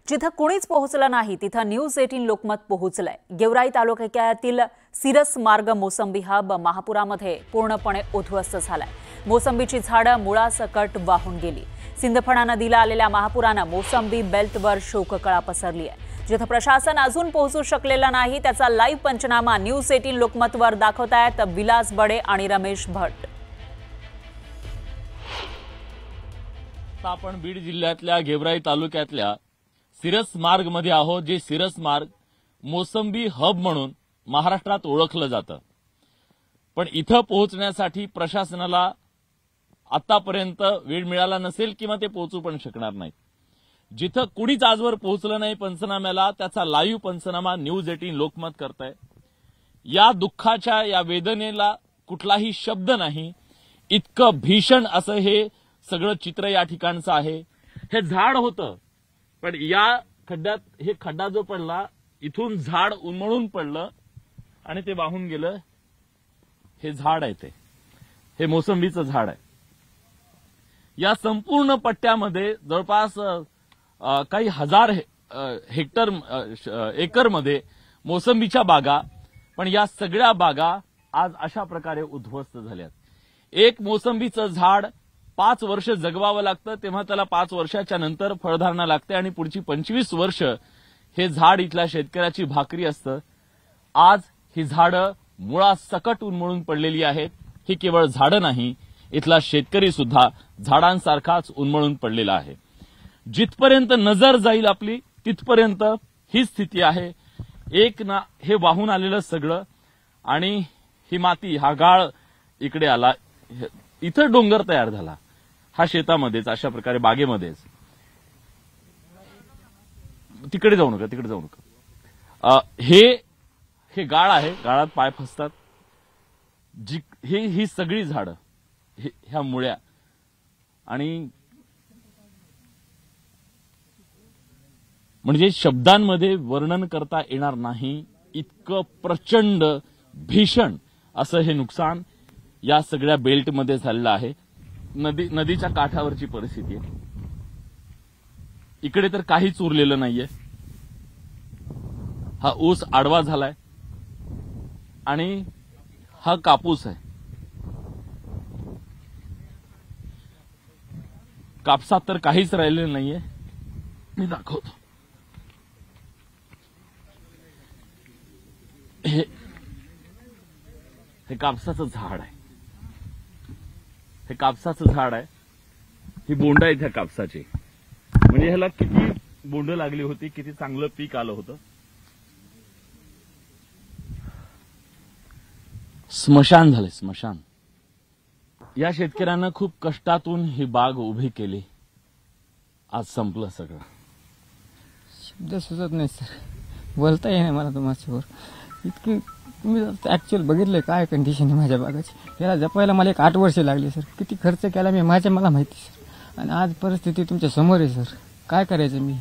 जिथं कोणीच पोहोचलं नाही तिथं न्यूज 18 लोकमत पोहोचलंय। गेवराई तालुक्यातील सिरस मार्ग मोसंबी हब महापुरामध्ये पूर्णपणे उद्ध्वस्त झालाय। मोसंबीची झाडं मुळासकट वाहून गेली। सिंदफणा नदीला आलेल्या महापुरानं मोसंबी बेल्टवर शोककळा पसरली आहे। जिथं प्रशासन अजून पोहोचू शकलेलं नाही त्याचा लाईव्ह पंचनामा न्यूज 18 लोकमतवर दाखवतायत विलास बडे आणि रमेश भट्ट। आपण बीड जिल्ह्यातल्या गेवराई तालुक्यातल्या सिरस मार्ग मध्ये आहोत, जे सिरस मार्ग मोसंबी हब म्हणून महाराष्ट्रात ओळखलं जातं। पण इथं पोहोचण्यासाठी प्रशासनाला आतापर्यंत वेळ मिळाला नसेल किंवा ते पोहोचू पण शकणार नाहीत। जिथं कुणीच आजवर पोहोचलं नाही पंचनाम्याला त्याचा लाईव्ह पंचनामा न्यूज 18 लोकमत करतंय। या दुःखाच्या या वेदनेला कुठलाही शब्द नाही, इतकं भीषण असं हे सगळं चित्र या ठिकाणचं आहे। हे झाड होतं पण या खड्ड्यात हे खड्डा जो पडला इथून झाड उन्मळून पडलं आणि ते वाहून गेलं। हे झाड आहे, हे मोसंबीचं झाड आहे। या संपूर्ण पट्ट्यामध्ये जवळपास काही हजार हेक्टर एकरमध्ये मोसंबीच्या बागा, पण या सगळ्या बागा आज अशा प्रकारे उद्ध्वस्त झाल्यात। एक मोसंबीचं झाड 5 वर्ष जगवावं लागतं, तेव्हा त्याला 5 वर्षाच्या नंतर फळधारणा लागते आणि पुढची 25 वर्ष हे झाड इथल्या शेतकऱ्याची भाकरी असतं। आज ही झाडं मुळासकट उन्मळून पडलेली आहेत। ही केवळ झाडं नाही, इथला शेतकरी सुद्धा झाडांसारखाच उन्मळून पडलेला आहे। जिथपर्यंत नजर जाईल आपली तिथपर्यंत ही स्थिती आहे। एक ना हे वाहून आलेलं सगळं आणि ही माती, हा गाळ इकडे आला, इथं डोंगर तयार झाला, हा शेतामध्येच अशा प्रकारे बागेमध्येच। तिकडे जाऊ नका, तिकडे जाऊ नका। हे गाळ आहे, गाळात पाय फसतात। ही सगळी झाडं, ह्या मुळ्या आणि म्हणजे शब्दांमध्ये वर्णन करता येणार नाही इतकं प्रचंड भीषण असं हे नुकसान या सगळ्या बेल्टमध्ये झालेलं आहे। नदीच्या काठावरची परिस्थिती आहे। इकडे तर काहीच उरलेलं नाहीये। हा ऊस आडवा झालाय आणि हा कापूस आहे। कापसात तर काहीच राहिलेलं नाहीये। मी दाखवतो। हे कापसाचं झाड आहे, हे कापसाचं झाड आहे। ही बोंड आहेत ह्या कापसाची, म्हणजे ह्याला किती बोंड लागली होती, किती चांगलं पीक आलं होतं। स्मशान झाले, स्मशान। या शेतकऱ्यांना खूप कष्टातून ही बाग उभी केली, आज संपलं सगळं। शब्द सुचत नाही सर, बोलता येईल मला तुम्हाला। इतकी तुम्ही ऍक्च्युअल बघितलंय काय कंडिशन आहे माझ्या बागाची। याला जपायला मला 8 वर्षे लागली सर। किती खर्च केला मी मला माहिती सर, आणि आज परिस्थिती तुमच्या समोर आहे सर। काय करायचं मी।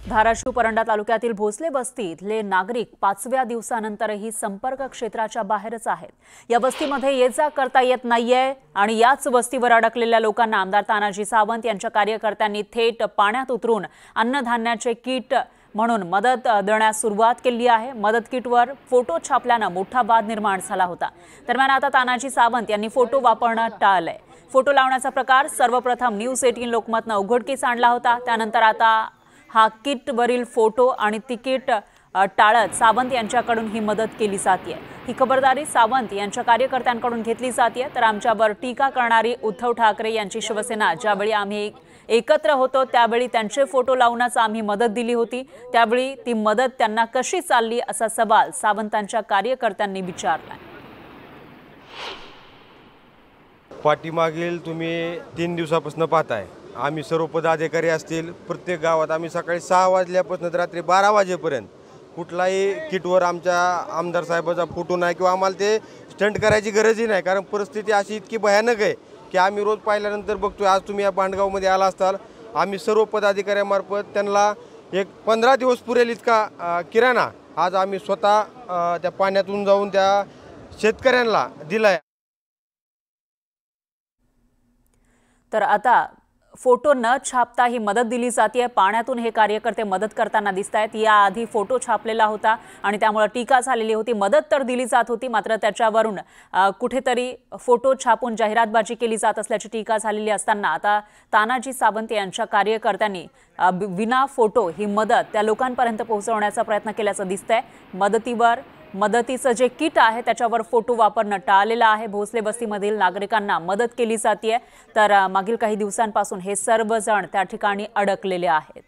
धाराशिव परंडा तालुक्यातील भोसले बस्ती इथले नागरिक 5व्या दिवसानंतरही संपर्क क्षेत्राच्या बाहेरच आहेत। या बस्तीमध्ये ये जा करता येत नाहीये आणि याच बस्तीवर अडकलेल्या लोकांना आमदार तानाजी सावंत यांच्या कार्यकर्त्यांनी थेट पाण्यात उतरून अन्नधान्याचे किट म्हणून मदत देण्यास सुरुवात केली आहे। मदत किटवर फोटो छापल्यानं मोठा वाद निर्माण झाला होता। दरम्यान आता तानाजी सावंत यांनी फोटो वापरणं टाळलंय। फोटो लावण्याचा प्रकार सर्वप्रथम न्यूज 18 लोकमतनं उघडकीस आणला होता। त्यानंतर आता हा किटवरील फोटो आणि तिकीट टाळत सावंत यांच्याकडून ही मदत केली जाते। ही खबरदारी सावंत यांच्या कार्यकर्त्यांकडून घेतली जाते। तर आमच्यावर टीका करणारी उद्धव ठाकरे यांची शिवसेना, ज्यावेळी आम्ही एकत्र होतो त्यावेळी त्यांचे फोटो लावण्यास आम्ही मदत दिली होती, त्यावेळी ती मदत त्यांना कशी चालली असा सवाल सावंतांच्या कार्यकर्त्यांनी विचारला। पाठीमागील तुम्ही 3 दिवसापासून पाहताय, आम्ही सर्व पदाधिकारी असतील प्रत्येक गावात आम्ही सकाळी 6 वाजल्यापासून रात्री 12 वाजेपर्यंत कुठलाही किटवर आमच्या आमदार साहेबाचा फोटो नाही किंवा आम्हाला ते स्टंट करायची गरजही नाही, कारण परिस्थिती अशी इतकी भयानक आहे की आम्ही रोज पाहिल्यानंतर बघतोय। आज तुम्ही या बांडगावमध्ये आला असताल, आम्ही सर्व पदाधिकाऱ्यांमार्फत त्यांना एक 15 दिवस पुरेल इतका किराणा आज आम्ही स्वतः त्या पाण्यातून जाऊन त्या शेतकऱ्यांना दिलाय। तर आता फोटो न छापता ही मदत दिली जाते। पाण्यातून हे कार्यकर्ते मदत करताना दिसत आहेत। याआधी फोटो छापलेला होता आणि त्यामुळे टीका झालेली होती। मदत तर दिली जात होती, मात्र त्याच्यावरून कुठेतरी फोटो छापून जाहिरातबाजी केली जात असल्याची टीका झालेली असताना आता तानाजी सावंत यांच्या कार्यकर्त्यांनी विना फोटो ही मदत त्या लोकांपर्यंत पोहोचवण्याचा प्रयत्न केल्याचं दिसतंय। मदतीचं जे किट आहे त्याच्यावर फोटो वापरणं टाळलेलं आहे। भोसले वस्तीमधील नागरिकांना मदत केली जाते, तर मागील काही दिवसांपासून हे सर्वजण त्या ठिकाणी अडकलेले आहेत।